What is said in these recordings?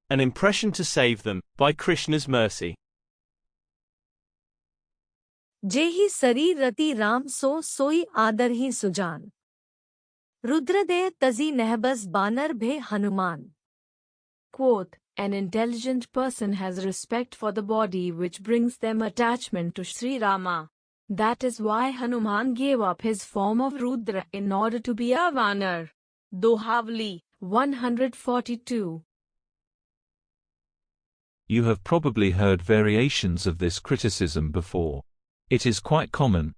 an impression to save them, by Krishna's mercy. जेहि सरी रति राम सो सोई आदर ही सुजान रुद्र दे तजी नहबस बानर भे Hanuman. Quoth, an intelligent person has respect for the body which brings them attachment to Shri Rama. That is why Hanuman gave up his form of Rudra in order to be a Vanara. Dohavali, 142. You have probably heard variations of this criticism before. It is quite common,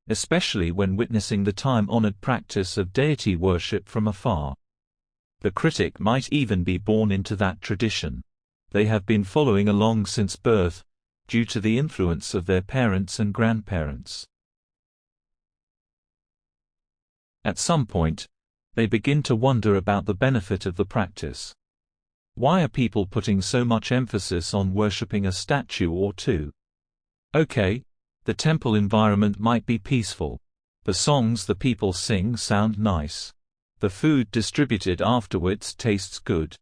especially when witnessing the time-honored practice of deity worship from afar. The critic might even be born into that tradition. They have been following along since birth, due to the influence of their parents and grandparents. At some point, they begin to wonder about the benefit of the practice. Why are people putting so much emphasis on worshipping a statue or two? Okay, the temple environment might be peaceful. The songs the people sing sound nice. The food distributed afterwards tastes good.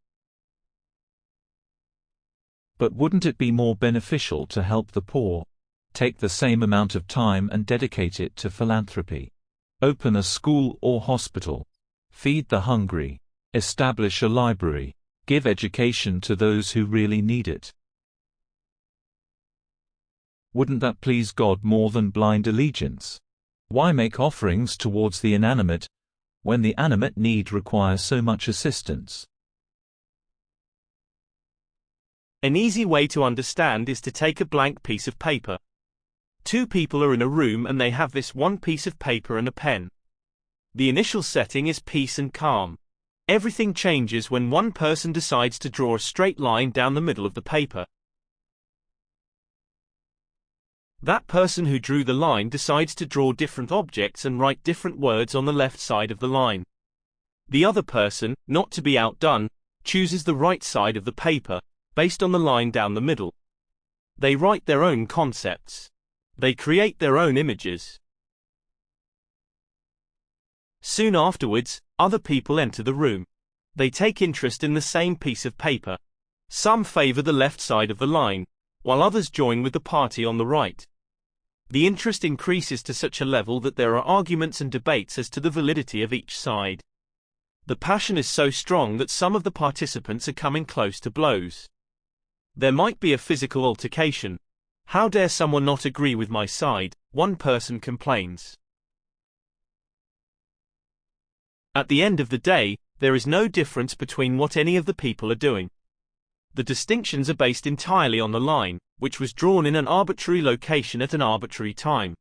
But wouldn't it be more beneficial to help the poor? Take the same amount of time and dedicate it to philanthropy. Open a school or hospital. Feed the hungry. Establish a library. Give education to those who really need it. Wouldn't that please God more than blind allegiance? Why make offerings towards the inanimate, when the animate need require so much assistance? An easy way to understand is to take a blank piece of paper. Two people are in a room and they have this one piece of paper and a pen. The initial setting is peace and calm. Everything changes when one person decides to draw a straight line down the middle of the paper. That person who drew the line decides to draw different objects and write different words on the left side of the line. The other person, not to be outdone, chooses the right side of the paper, based on the line down the middle. They write their own concepts. They create their own images. Soon afterwards, other people enter the room. They take interest in the same piece of paper. Some favor the left side of the line, while others join with the party on the right. The interest increases to such a level that there are arguments and debates as to the validity of each side. The passion is so strong that some of the participants are coming close to blows. There might be a physical altercation. How dare someone not agree with my side, one person complains. At the end of the day, there is no difference between what any of the people are doing. The distinctions are based entirely on the line, which was drawn in an arbitrary location at an arbitrary time.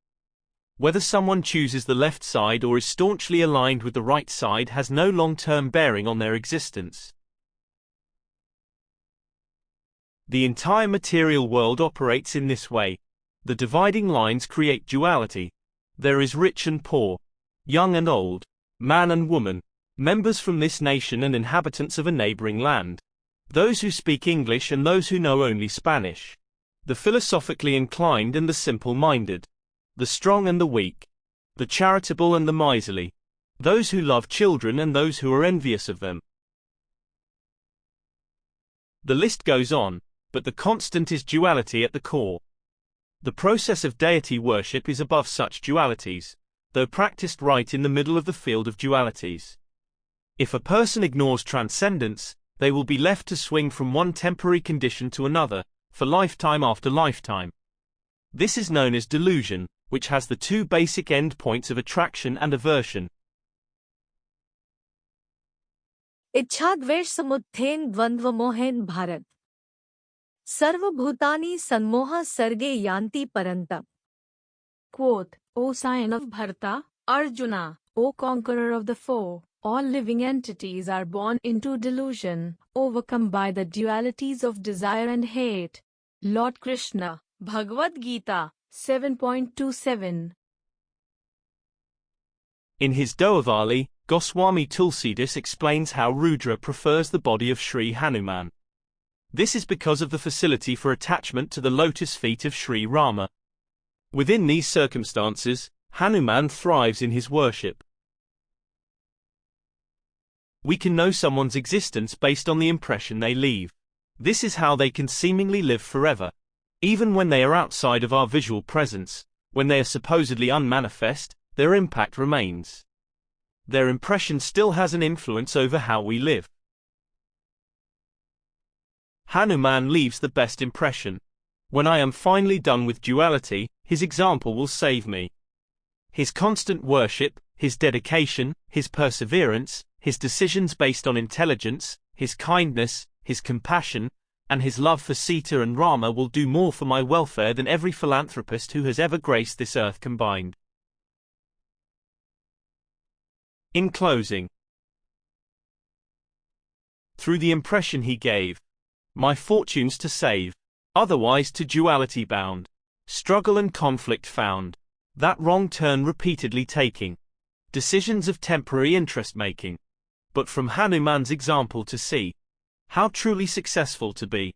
Whether someone chooses the left side or is staunchly aligned with the right side has no long-term bearing on their existence. The entire material world operates in this way. The dividing lines create duality. There is rich and poor, young and old, man and woman, members from this nation and inhabitants of a neighboring land, those who speak English and those who know only Spanish, the philosophically inclined and the simple-minded, the strong and the weak, the charitable and the miserly, those who love children and those who are envious of them. The list goes on, but the constant is duality at the core. The process of deity worship is above such dualities, though practiced right in the middle of the field of dualities. If a person ignores transcendence, they will be left to swing from one temporary condition to another, for lifetime after lifetime. This is known as delusion, which has the two basic end points of attraction and aversion. इच्छाद्वेष समुत्थेन द्वंद्व मोहेन भारत सर्वभूतानि सन्मोह सर्गे यान्ति परन्तप. Quoth, O sign of Bharata, Arjuna, O conqueror of the foe, all living entities are born into delusion, overcome by the dualities of desire and hate. Lord Krishna, Bhagavad-gita, 7.27. In his Dohavali, Goswami Tulsidas explains how Rudra prefers the body of Shri Hanuman. This is because of the facility for attachment to the lotus feet of Shri Rama. Within these circumstances, Hanuman thrives in his worship. We can know someone's existence based on the impression they leave. This is how they can seemingly live forever. Even when they are outside of our visual presence, when they are supposedly unmanifest, their impact remains. Their impression still has an influence over how we live. Hanuman leaves the best impression. When I am finally done with duality, his example will save me. His constant worship, his dedication, his perseverance, his decisions based on intelligence, his kindness, his compassion, and his love for Sita and Rama will do more for my welfare than every philanthropist who has ever graced this earth combined. In closing, through the impression he gave, my fortunes to save, otherwise to duality bound, struggle and conflict found, that wrong turn repeatedly taking, decisions of temporary interest making, but from Hanuman's example to see how truly successful to be.